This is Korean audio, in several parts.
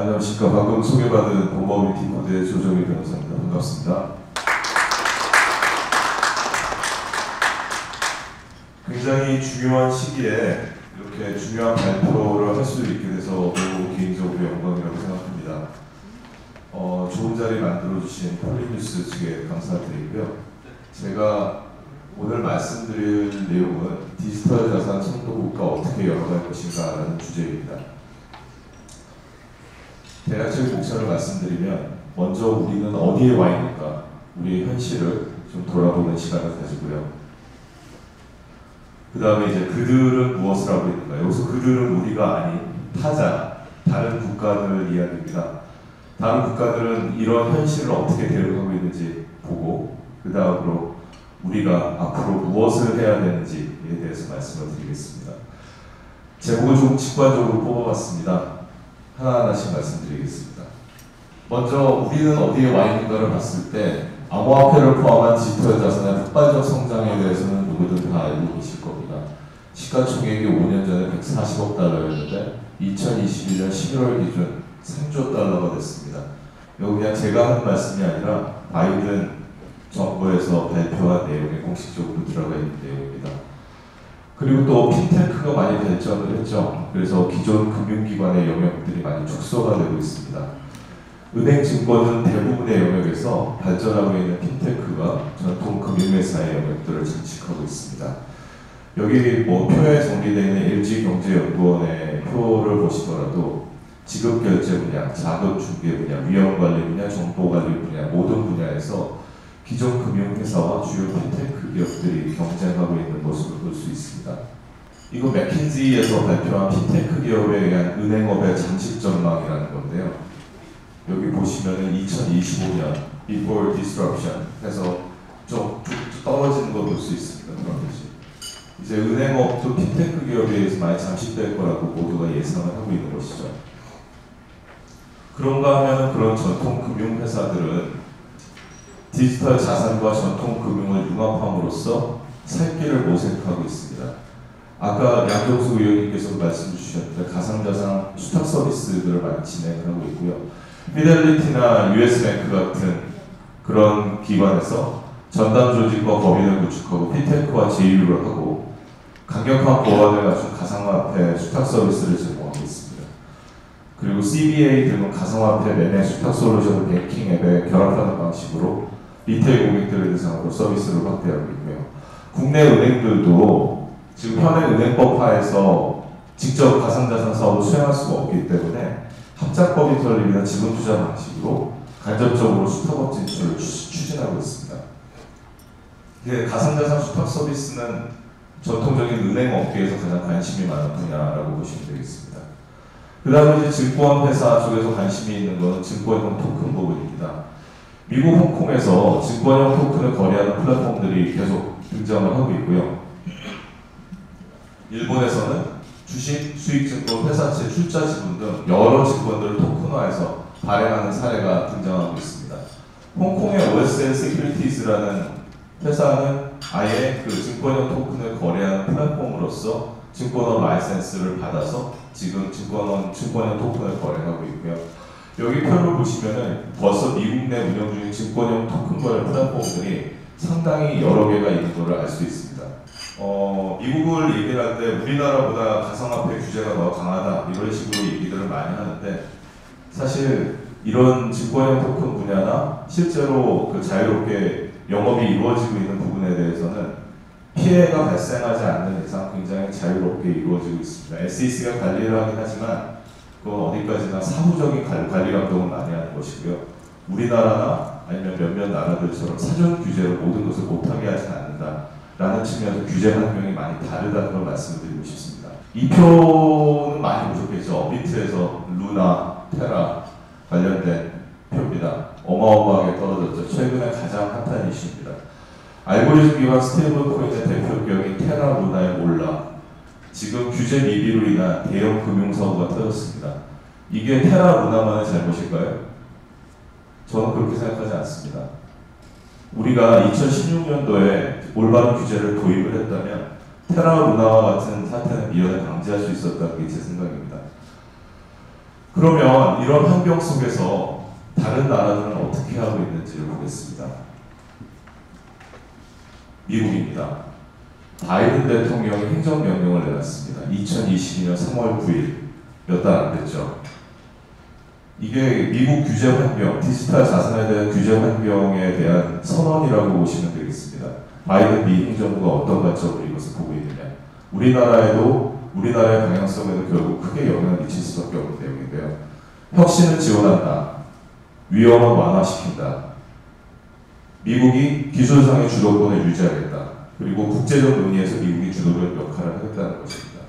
안녕하십니까. 방금 소개받은 범버뮤티 코드의 조정희 변호사입니다. 반갑습니다. 굉장히 중요한 시기에 이렇게 중요한 발표를 할 수 있게 돼서 매우 개인적으로 영광이라고 생각합니다. 좋은 자리 만들어주신 폴리뉴스 측에 감사드리고요. 제가 오늘 말씀드릴 내용은 디지털 자산 선도국가 어떻게 열어갈 것인가 라는 주제입니다. 대략적인 목차를 말씀드리면 먼저 우리는 어디에 와 있는가, 우리의 현실을 좀 돌아보는 시간을 가지고요. 그 다음에 이제 그들은 무엇을 하고 있는가. 여기서 그들은 우리가 아닌 타자, 다른 국가들 이야기입니다. 다른 국가들은 이런 현실을 어떻게 대응하고 있는지 보고 그 다음으로 우리가 앞으로 무엇을 해야 되는지에 대해서 말씀을 드리겠습니다. 제목을 좀 직관적으로 뽑아봤습니다. 하나하나씩 말씀드리겠습니다. 먼저 우리는 어디에 와 있는가를 봤을 때 암호화폐를 포함한 디지털 자산의 폭발적 성장에 대해서는 누구든 다 알고 계실 겁니다. 시가총액이 5년 전에 140억 달러였는데 2021년 11월 기준 3조 달러가 됐습니다. 이거 그냥 제가 하는 말씀이 아니라 바이든 정부에서 발표한 내용에 공식적으로 들어가 있는 내용입니다. 그리고 또 핀테크가 많이 발전을 했죠. 그래서 기존 금융기관의 영역들이 많이 축소가 되고 있습니다. 은행 증권은 대부분의 영역에서 발전하고 있는 핀테크가 전통 금융회사의 영역들을 장식하고 있습니다. 여기 뭐 표에 정리되어 있는 LG경제연구원의 표를 보시더라도 지급결제 분야, 자금중개 분야, 위험관리 분야, 정보관리 분야 모든 분야에서 기존 금융회사와 주요 핀테크 기업들이 경쟁하고 있는 모습을 볼 수 있습니다. 이거 맥킨지에서 발표한 핀테크 기업에 의한 은행업의 장식 전망이라는 건데요. 여기 보시면은 2025년 Before Disruption 해서 좀 떨어지는 걸 볼 수 있습니다. 그런 것이. 이제 은행업도 핀테크 기업에 의해서 많이 잠식될 거라고 모두가 예상을 하고 있는 것이죠. 그런가 하면 그런 전통 금융회사들은 디지털 자산과 전통 금융을 융합함으로써 살 길을 모색하고 있습니다. 아까 양경수 의원님께서도 말씀 주셨는데 가상자산 수탁 서비스들을 많이 진행을 하고 있고요. 피델리티나 US뱅크 같은 그런 기관에서 전담 조직과 법인을 구축하고 핀테크와 제휴를 하고 강력한 보안을 갖춘 가상화폐 수탁 서비스를 제공하고 있습니다. 그리고 CBA 등은 가상화폐 매매 수탁 솔루션을 뱅킹 앱에 결합하는 방식으로 리테일 고객들을 대상으로 서비스를 확대하고 있고요. 국내 은행들도 지금 현행 은행법 하에서 직접 가상자산 사업을 수행할 수가 없기 때문에 합작법인 설립이나 지분투자 방식으로 간접적으로 수탁업 진출을 추진하고 있습니다. 가상자산 수탁 서비스는 전통적인 은행 업계에서 가장 관심이 많은 분야라고 보시면 되겠습니다. 그 다음에 이제 증권회사 쪽에서 관심이 있는 것은 증권형 토큰 부분입니다. 미국 홍콩에서 증권형 토큰을 거래하는 플랫폼들이 계속 등장을 하고 있고요. 일본에서는 주식, 수익증권, 회사채, 출자 지분 등 여러 증권들을 토큰화해서 발행하는 사례가 등장하고 있습니다. 홍콩의 OSL Securities라는 회사는 아예 그 증권형 토큰을 거래하는 플랫폼으로서 증권원 라이센스를 받아서 지금 증권형 토큰을 거래하고 있고요. 여기 표를 보시면은 벌써 미국 내 운영 중인 증권형 토큰 거래 플랫폼들이 상당히 여러 개가 있는 것을 알 수 있습니다. 미국을 얘기를 할 때 우리나라보다 가상화폐 규제가 더 강하다 이런 식으로 얘기들을 많이 하는데 사실 이런 증권형 토큰 분야나 실제로 그 자유롭게 영업이 이루어지고 있는 부분에 대해서는 피해가 발생하지 않는 이상 굉장히 자유롭게 이루어지고 있습니다. SEC가 관리를 하긴 하지만 그건 어디까지나 사후적인 관리 감독을 많이 하는 것이고요. 우리나라나 아니면 몇몇 나라들처럼 사전 규제로 모든 것을 못하게 하진 않는다라는 측면에서 규제 환경이 많이 다르다는 걸 말씀드리고 싶습니다. 이 표는 많이 보셨겠죠. 업비트에서 루나, 테라 관련된 표입니다. 어마어마하게 떨어졌죠. 최근에 가장 핫한 이슈입니다. 알고리즘 기반 스테이블 코인의 대표 기업인 테라 루나의 올라. 지금 규제 미비로 인한 대형 금융사고가 터졌습니다. 이게 테라 루나만의 잘못일까요? 저는 그렇게 생각하지 않습니다. 우리가 2016년도에 올바른 규제를 도입을 했다면 테라 루나와 같은 사태는 미연에 방지할 수 있었다는 게 제 생각입니다. 그러면 이런 환경 속에서 다른 나라들은 어떻게 하고 있는지를 보겠습니다. 미국입니다. 바이든 대통령이 행정명령을 내놨습니다. 2022년 3월 9일, 몇 달 안 됐죠. 이게 미국 규제 환경, 디지털 자산에 대한 규제 환경에 대한 선언이라고 보시면 되겠습니다. 바이든 미 행정부가 어떤 관점으로 이것을 보고 있느냐. 우리나라의 방향성에도 결국 크게 영향을 미칠 수밖에 없는 내용인데요. 혁신을 지원한다. 위험은 완화시킨다. 미국이 기술상의 주도권을 유지하겠다. 그리고 국제적 논의에서 미국이 주도적 역할을 하겠다는 것입니다.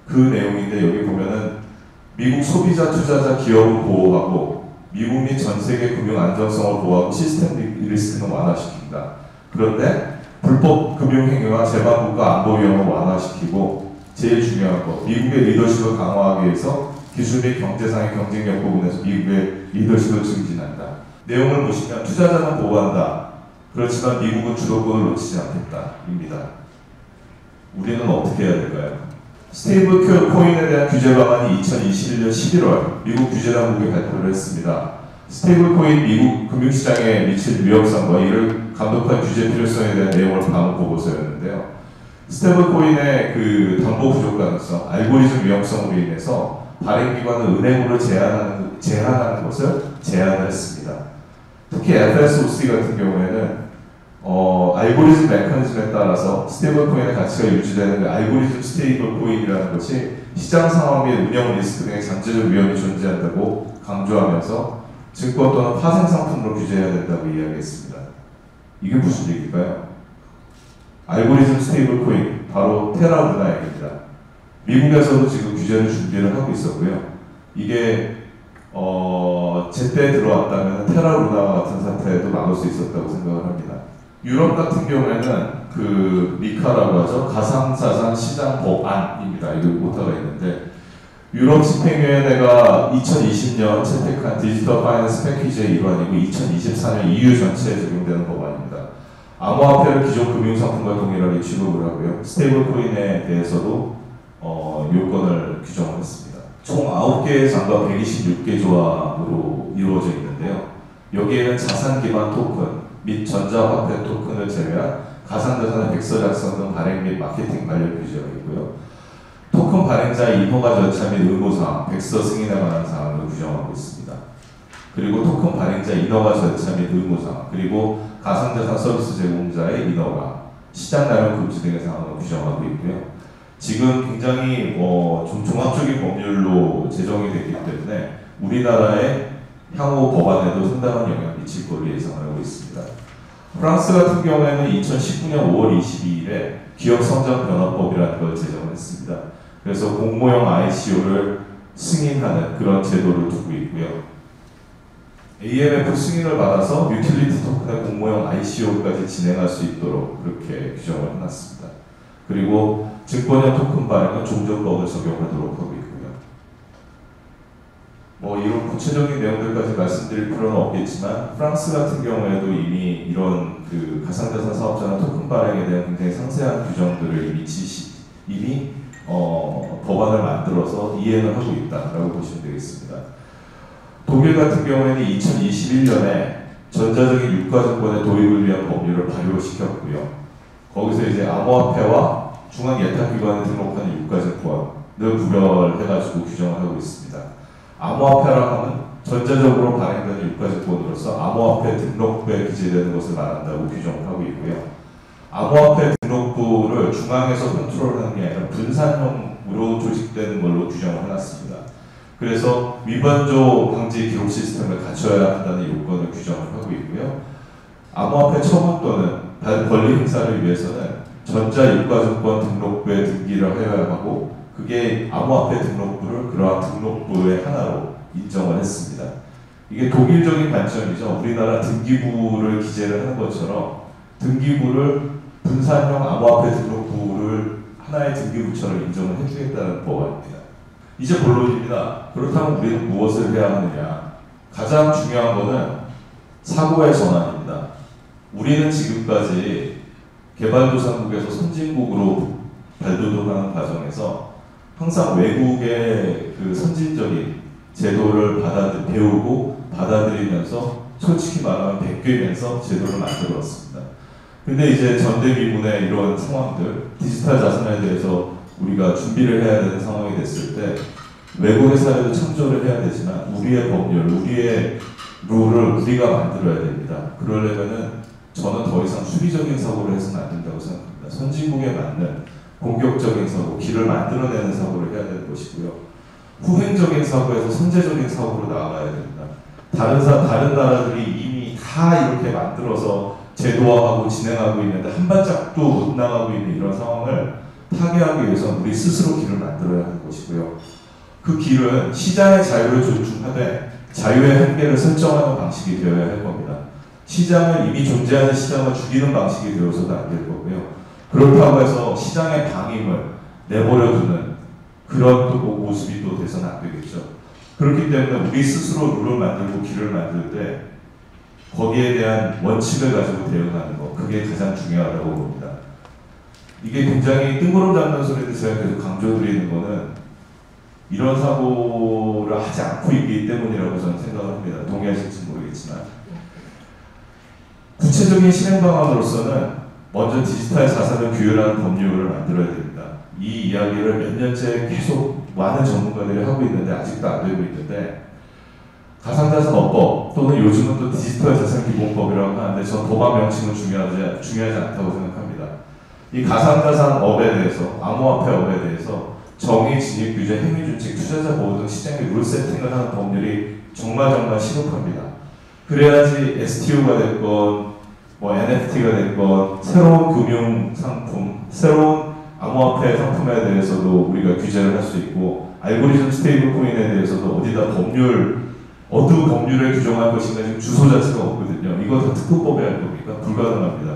그 내용인데 여기 보면은 미국 소비자, 투자자, 기업을 보호하고 미국 및 전 세계 금융 안정성을 보호하고 시스템 리스크는 완화시킨다. 그런데 불법 금융 행위와 재반국가 안보 위험을 완화시키고 제일 중요한 거, 미국의 리더십을 강화하기 위해서 기술 및 경제상의 경쟁력 부분에서 미국의 리더십을 증진한다. 내용을 보시면 투자자는 보호한다. 그렇지만 미국은 주도권을 놓치지 않겠다입니다. 우리는 어떻게 해야 될까요? 스테이블 코인에 대한 규제 방안이 2021년 11월 미국 규제당국이 발표를 했습니다. 스테이블 코인 미국 금융시장에 미칠 위험성과 이를 감독할 규제 필요성에 대한 내용을 담은 보고서였는데요. 스테이블 코인의 그 담보 부족 가능성, 알고리즘 위험성으로 인해서 발행기관은 은행으로 제한하는 것을 제한을 했습니다. 특히 FSOC 같은 경우에는 알고리즘 메커니즘에 따라서 스테이블 코인의 가치가 유지되는 알고리즘 스테이블 코인이라는 것이 시장 상황 및 운영 리스크 등의 잠재적 위험이 존재한다고 강조하면서 증권 또는 파생 상품으로 규제해야 된다고 이야기했습니다. 이게 무슨 얘기일까요? 알고리즘 스테이블 코인, 바로 테라 루나입니다. 미국에서도 지금 규제를 준비를 하고 있었고요. 이게 제때 들어왔다면 테라 루나와 같은 사태도 막을 수 있었다고 생각을 합니다. 유럽 같은 경우에는 그 미카라고 하죠. 가상자산 시장 법안입니다. 이거 오타가 있는데 유럽 집행위원회가 2020년 채택한 디지털 파이낸스 패키지의 일환이고 2024년 EU 전체에 적용되는 법안입니다. 암호화폐를 기존 금융상품과 동일하게 취급을 하고요. 스테이블 코인에 대해서도 요건을 규정했습니다. 총 9개의 장과 126개 조합으로 이루어져 있는데요. 여기에는 자산 기반 토큰 및 전자화폐 토큰을 제외한 가상자산의 백서 작성 등 발행 및 마케팅 관련 규제가 있고요. 토큰 발행자의 인허가 절차 및 의무사항, 백서 승인에 관한 사항을 규정하고 있습니다. 그리고 토큰 발행자 인허가 절차 및 의무사항, 그리고 가상자산 서비스 제공자의 인허가, 시장 남용 금지 등의 사항을 규정하고 있고요. 지금 굉장히 좀 종합적인 법률로 제정이 됐기 때문에 우리나라의 향후 법안에도 상당한 영향을 미칠 것으로 예상하고 있습니다. 프랑스 같은 경우에는 2019년 5월 22일에 기업성장변화법이라는 걸 제정했습니다. 그래서 공모형 ICO를 승인하는 그런 제도를 두고 있고요. AMF 승인을 받아서 유틸리티 토큰의 공모형 ICO까지 진행할 수 있도록 그렇게 규정을 해놨습니다. 그리고 증권형 토큰 발행은 종전법을 적용하도록 하고 있고요. 이런 구체적인 내용들까지 말씀드릴 필요는 없겠지만 프랑스 같은 경우에도 이미 이런 그 가상자산 사업자나 토큰 발행에 대한 굉장히 상세한 규정들을 이미 법안을 만들어서 이행을 하고 있다라고 보시면 되겠습니다. 독일 같은 경우에는 2021년에 전자적인 유가증권의 도입을 위한 법률을 발효시켰고요. 거기서 이제 암호화폐와 중앙예탁기관에 등록하는 유가증권을 구별해가지고 규정을 하고 있습니다. 암호화폐라 하면 전자적으로 발행되는 유가증권으로서 암호화폐 등록부에 기재되는 것을 말한다고 규정을 하고 있고요. 암호화폐 등록부를 중앙에서 컨트롤하는 게 아니라 분산형으로 조직되는 걸로 규정을 해놨습니다. 그래서 위반조 방지 기록 시스템을 갖춰야 한다는 요건을 규정을 하고 있고요. 암호화폐 처분 또는 권리 행사를 위해서는 전자유가증권 등록부에 등기를 해야 하고 그게 암호화폐 등록부를 그러한 등록부의 하나로 인정을 했습니다. 이게 독일적인 관점이죠. 우리나라 등기부를 기재를 하는 것처럼 등기부를 분산형 암호화폐 등록부를 하나의 등기부처럼 인정을 해주겠다는 법안입니다. 이제 본론입니다. 그렇다면 우리는 무엇을 해야 하느냐? 가장 중요한 것은 사고의 전환입니다. 우리는 지금까지 개발도상국에서 선진국으로 발돋움하는 과정에서 항상 외국의 그 선진적인 제도를 배우고 받아들이면서 솔직히 말하면 베끼면서 제도를 만들었습니다. 근데 이제 전대미문의 이런 상황들, 디지털 자산에 대해서 우리가 준비를 해야 되는 상황이 됐을 때 외국의 사례도 참조를 해야 되지만 우리의 법률, 우리의 룰을 우리가 만들어야 됩니다. 그러려면은 저는 더 이상 수비적인 사고를 해서는 안 된다고 생각합니다. 선진국에 맞는 공격적인 사고, 길을 만들어내는 사고를 해야 되는 것이고요. 후행적인 사고에서 선제적인 사고로 나아가야 됩니다. 다른 나라들이 이미 다 이렇게 만들어서 제도화하고 진행하고 있는데 한 발짝도 못 나가고 있는 이런 상황을 타개하기 위해서는 우리 스스로 길을 만들어야 하는 것이고요. 그 길은 시장의 자유를 존중하되 자유의 한계를 설정하는 방식이 되어야 할 겁니다. 시장은 이미 존재하는 시장을 죽이는 방식이 되어서도 안 될 거고요. 그렇다고 해서 시장의 방임을 내버려두는 그런 또 모습이 또 돼서는 안 되겠죠. 그렇기 때문에 우리 스스로 룰을 만들고 길을 만들 때 거기에 대한 원칙을 가지고 대응하는 것, 그게 가장 중요하다고 봅니다. 이게 굉장히 뜬구름 잡는 소리인데 제가 계속 강조드리는 거는 이런 사고를 하지 않고 있기 때문이라고 저는 생각을 합니다. 동의하실지 모르겠지만 구체적인 실행 방안으로서는 먼저 디지털 자산을 규율하는 법률을 만들어야 됩니다. 이 이야기를 몇 년째 계속 많은 전문가들이 하고 있는데 아직도 안 되고 있는데 가상자산업법 또는 요즘은 또 디지털 자산기본법이라고 하는데 전 도마 명칭은 중요하지 않다고 생각합니다. 이 가상자산업에 대해서 암호화폐업에 대해서 정의, 진입, 규제, 행위 준칙, 투자자 보호 등 시장의 룰 세팅을 하는 법률이 정말 시급합니다. 그래야지 STO가 됐건 뭐 NFT가 됐건 새로운 금융 상품, 새로운 암호화폐 상품에 대해서도 우리가 규제를 할 수 있고 알고리즘 스테이블 코인에 대해서도 어디다 어느 법률을 규정할 것인가 지금 주소 자체가 없거든요. 이거 다 특허법에 할 겁니까? 불가능합니다.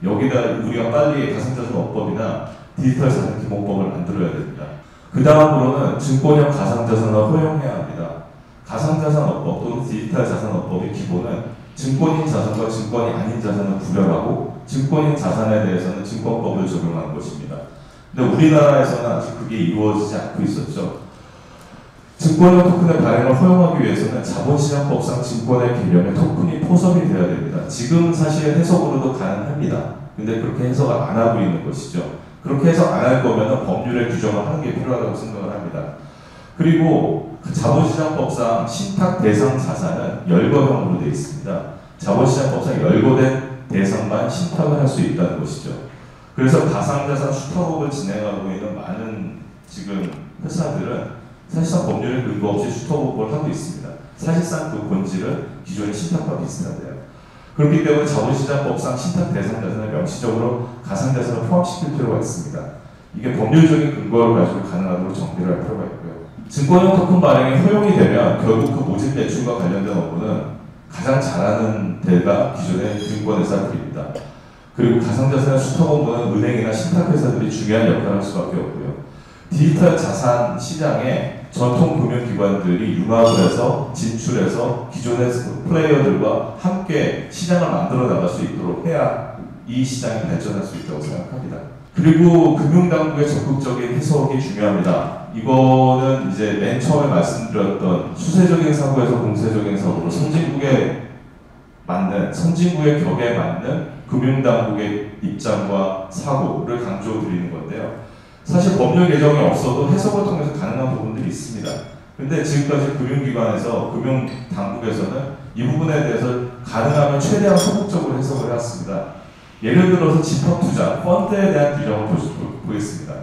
여기다 우리가 빨리 가상자산업법이나 디지털 자산 기본법을 만들어야 됩니다. 그 다음으로는 증권형 가상자산을 허용해야 합니다. 가상자산업법 또는 디지털 자산업법의 기본은 증권인 자산과 증권이 아닌 자산을 구별하고 증권인 자산에 대해서는 증권법을 적용하는 것입니다. 근데 우리나라에서는 아직 그게 이루어지지 않고 있었죠. 증권형 토큰의 발행을 허용하기 위해서는 자본시장법상 증권의 개념에 토큰이 포섭이 되어야 됩니다. 지금 사실 해석으로도 가능합니다. 근데 그렇게 해석을 안 하고 있는 것이죠. 그렇게 해석 안 할 거면 법률의 규정을 하는 게 필요하다고 생각을 합니다. 그리고 자본시장법상 신탁 대상 자산은 열거형으로 되어 있습니다. 자본시장법상 열거된 대상만 신탁을 할 수 있다는 것이죠. 그래서 가상자산 슈터업을 진행하고 있는 많은 지금 회사들은 사실상 법률에 근거 없이 슈터업을 하고 있습니다. 사실상 그 본질은 기존의 신탁과 비슷하대요. 그렇기 때문에 자본시장법상 신탁 대상 자산을 명시적으로 가상자산을 포함시킬 필요가 있습니다. 이게 법률적인 근거를 가지고 가능하도록 정비를 할 필요가 있고요. 증권형 토큰 발행이 허용이 되면 결국 그 모집 대출과 관련된 업무는 가장 잘하는 데가 기존의 증권회사들입니다. 그리고 가상자산의 수탁 업무는 은행이나 신탁회사들이 중요한 역할을 할 수밖에 없고요. 디지털 자산 시장에 전통 금융기관들이 융합을 해서 진출해서 기존의 플레이어들과 함께 시장을 만들어 나갈 수 있도록 해야 이 시장이 발전할 수 있다고 생각합니다. 그리고 금융당국의 적극적인 해석이 중요합니다. 이거는 이제 맨 처음에 말씀드렸던 수세적인 사고에서 공세적인 사고로 선진국의 격에 맞는 금융당국의 입장과 사고를 강조드리는 건데요. 사실 법률 개정이 없어도 해석을 통해서 가능한 부분들이 있습니다. 근데 지금까지 금융기관에서, 금융당국에서는 이 부분에 대해서 가능하면 최대한 소극적으로 해석을 해왔습니다. 예를 들어서 집합투자, 펀드에 대한 규정을 보겠습니다.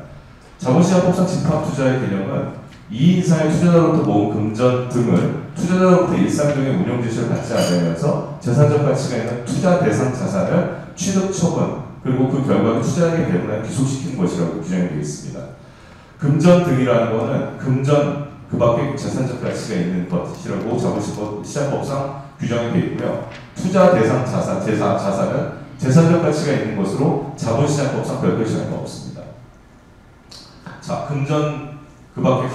자본시장법상 집합투자의 개념은 2인 이상의 투자자로부터 모은 금전 등을 투자자로부터 일상적인 운용 지시를 받지 않으면서 재산적 가치가 있는 투자 대상 자산을 취득 처분, 그리고 그 결과를 투자자에게 배분하여 귀속시키는 것이라고 규정이 되어 있습니다. 금전 등이라는 것은 금전 그 밖에 재산적 가치가 있는 것이라고 자본시장법상 규정이 되어 있고요. 투자 대상 자산은 재산적 가치가 있는 것으로 자본시장법상 별도의 제한이 없습니다. 자, 금전 그 밖에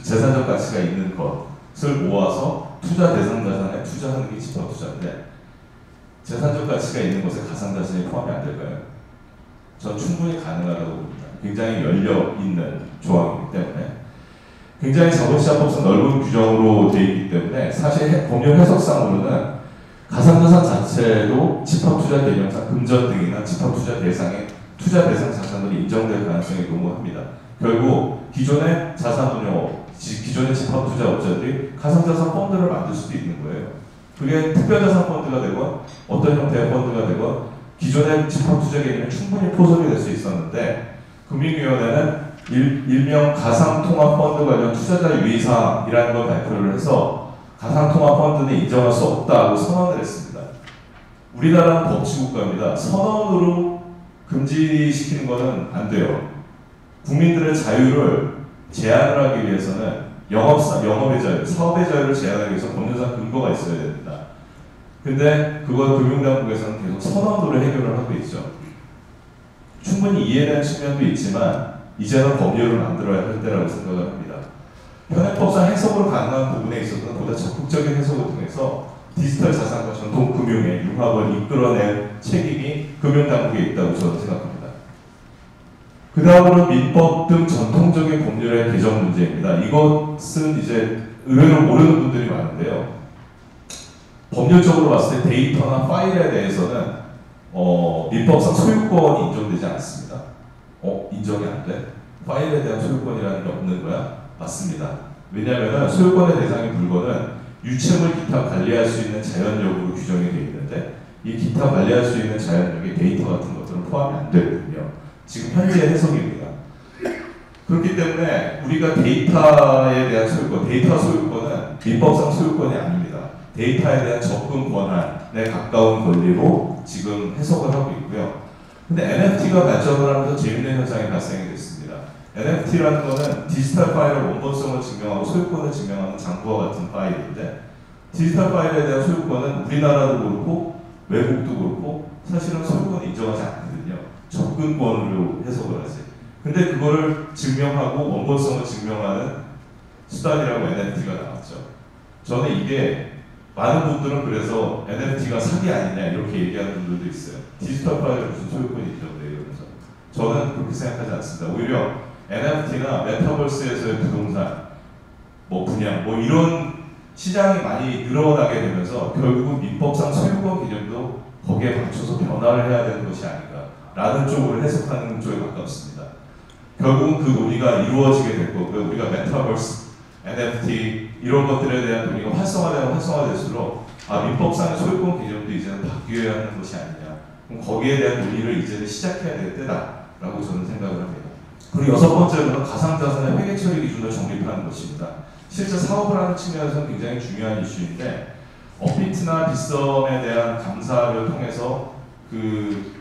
재산적 가치가 있는 것을 모아서 투자 대상 자산에 투자하는 게 집합투자인데 재산적 가치가 있는 것에 가상자산이 포함이 안 될까요? 전 충분히 가능하다고 봅니다. 굉장히 열려 있는 조항이기 때문에. 굉장히 자본시장법상 넓은 규정으로 되어 있기 때문에 사실 법률 해석상으로는 가상자산 자체도 집합투자 개념상 금전 등이나 집합투자 대상의 투자 대상 자산으로 인정될 가능성이 농후합니다. 결국 기존의 자산운용, 기존의 집합투자업자들이 가상자산 펀드를 만들 수도 있는 거예요. 그게 특별자산 펀드가 되건 어떤 형태의 펀드가 되건 기존의 집합투자 개념이 충분히 포섭이 될 수 있었는데 금융위원회는 일명 가상통합펀드 관련 투자자 유의사항이라는 걸 발표를 해서 가상통합펀드는 인정할 수 없다고 선언을 했습니다. 우리나라는 법치국가입니다. 선언으로 금지시키는 것은 안 돼요. 국민들의 자유를 제한을 하기 위해서는 영업의 자유, 사업의 자유를 제한하기 위해서 법률상 근거가 있어야 됩니다. 근데 그걸 금융당국에서는 계속 선언으로 해결을 하고 있죠. 충분히 이해되는 측면도 있지만 이제는 법률을 만들어야 할 때라고 생각을 합니다. 현행법상 해석으로 가능한 부분에 있어서는 보다 적극적인 해석을 통해서 디지털 자산과 전통 금융의 융합을 이끌어낼 책임이 금융당국에 있다고 저는 생각합니다. 그 다음으로 민법 등 전통적인 법률의 개정 문제입니다. 이것은 이제 의외로 모르는 분들이 많은데요. 법률적으로 봤을 때 데이터나 파일에 대해서는 민법상 소유권이 인정되지 않습니다. 인정이 안 돼? 파일에 대한 소유권이라는 게 없는 거야? 맞습니다. 왜냐하면 소유권의 대상인 물건은 유체물 기타 관리할 수 있는 자연력으로 규정이 되어 있는데 이 기타 관리할 수 있는 자연력이 데이터 같은 것들은 포함이 안 되거든요. 지금 현재 해석입니다. 그렇기 때문에 우리가 데이터에 대한 소유권, 데이터 소유권은 민법상 소유권이 아닙니다. 데이터에 대한 접근 권한에 가까운 권리로 지금 해석을 하고 있고요. 근데 NFT가 발전을 하면서 재밌는 현상이 발생이 됐습니다. NFT라는 것은 디지털 파일의 원본성을 증명하고 소유권을 증명하는 장부와 같은 파일인데 디지털 파일에 대한 소유권은 우리나라도 그렇고 외국도 그렇고 사실은 소유권을 인정하지 않거든요. 접근권으로 해석을 하지. 근데 그거를 증명하고 원본성을 증명하는 수단이라고 NFT가 나왔죠. 저는 이게 많은 분들은 그래서 NFT가 사기 아니냐 이렇게 얘기하는 분들도 있어요. 디지털 파일에 무슨 소유권이 있던데 이러면서. 저는 그렇게 생각하지 않습니다. 오히려 NFT나 메타버스에서의 부동산, 분양, 이런 시장이 많이 늘어나게 되면서 결국은 민법상 소유권 개념도 거기에 맞춰서 변화를 해야 되는 것이 아닌가라는 쪽으로 해석하는 쪽에 가깝습니다. 결국은 그 논의가 이루어지게 될 거고요. 우리가 메타버스, NFT 이런 것들에 대한 논의가 활성화될수록 민법상의 소유권 개념도 이제는 바뀌어야 하는 것이 아니냐. 그럼 거기에 대한 논의를 이제는 시작해야 될 때다라고 저는 생각을 합니다. 그리고 여섯 번째로는 가상자산의 회계 처리 기준을 정립하는 것입니다. 실제 사업을 하는 측면에서는 굉장히 중요한 이슈인데 업비트나 빗썸에 대한 감사를 통해서 그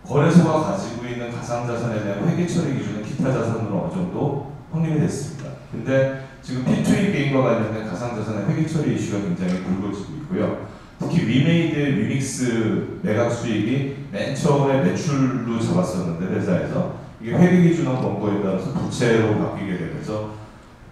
거래소가 가지고 있는 가상자산에 대한 회계 처리 기준은 기타 자산으로 어느 정도 확립이 됐습니다. 근데 지금 P2E 게임과 관련된 가상자산의 회계 처리 이슈가 굉장히 불거지고 있고요. 특히 위메이드 유닉스 매각 수익이 맨 처음에 매출로 잡았었는데 회사에서 이게 회계 기준원 권고에 따라서 부채로 바뀌게 되면서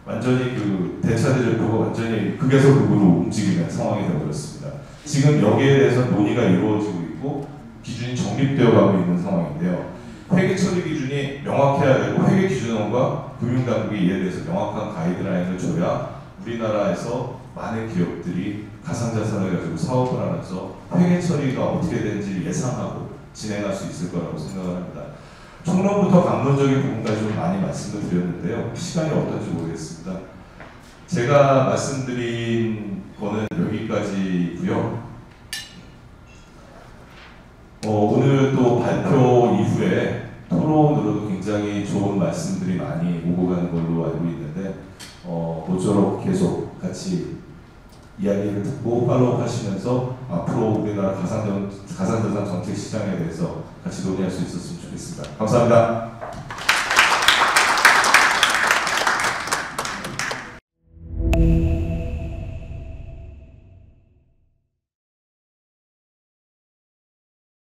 완전히 그 대차대조표가 완전히 극에서 극으로 움직이는 상황이 되어버렸습니다. 지금 여기에 대해서 논의가 이루어지고 있고 기준이 정립되어 가고 있는 상황인데요. 회계 처리 기준이 명확해야 되고 회계 기준원과 금융당국이 이에 대해서 명확한 가이드라인을 줘야 우리나라에서 많은 기업들이 가상자산을 가지고 사업을 하면서 회계 처리가 어떻게 되는지 예상하고 진행할 수 있을 거라고 생각을 합니다. 총론부터 강론적인 부분까지 좀 많이 말씀을 드렸는데요. 시간이 어떤지 모르겠습니다. 제가 말씀드린 거는 여기까지고요. 오늘 또 발표 이후에 토론으로도 굉장히 좋은 말씀들이 많이 오고 가는 걸로 알고 있는데 모쪼록 계속 같이 이야기를 듣고 팔로우 하시면서 앞으로 우리나라 가상자산 정책 시장에 대해서 같이 논의할 수 있었으면 좋겠습니다. 감사합니다.